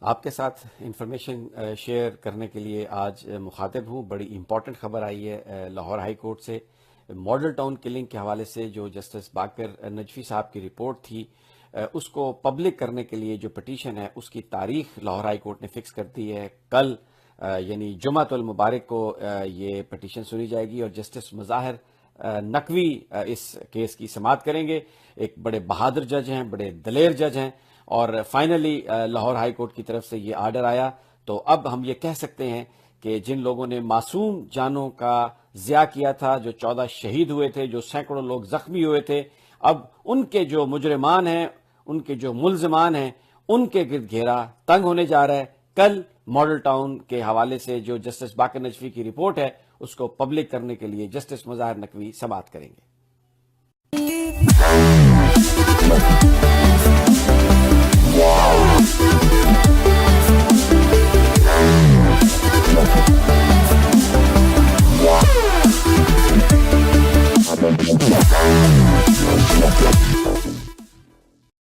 आपके साथ information share करने के लिए आज मुखातिब हूँ। बड़ी इंपॉर्टेंट खबर आई है लाहौर हाई कोर्ट से। मॉडल टाउन किलिंग के हवाले से जो जस्टिस बाकर नजफी साहब की रिपोर्ट थी, उसको पब्लिक करने के लिए जो पिटीशन है उसकी तारीख लाहौर हाई कोर्ट ने फिक्स कर दी है। कल यानी जुमातुल मुबारक को ये पिटीशन सुनी जाएगी और जस्टिस मुज़ाहिर नकवी इस केस की समाअत करेंगे। एक बड़े बहादुर जज हैं, बड़े दलेर जज हैं और फाइनली लाहौर हाई कोर्ट की तरफ से ये आर्डर आया। तो अब हम ये कह सकते हैं कि जिन लोगों ने मासूम जानों का ज़िया किया था, जो 14 शहीद हुए थे, जो सैकड़ों लोग जख्मी हुए थे, अब उनके जो मुजरिमान हैं, उनके जो मुल्जिमान हैं, उनके गिर्द घेरा तंग होने जा रहा है। कल मॉडल टाउन के हवाले से जो जस्टिस बाकर नजफी की रिपोर्ट है उसको पब्लिक करने के लिए जस्टिस मुज़ाहिर नकवी समाअत करेंगे। Wow.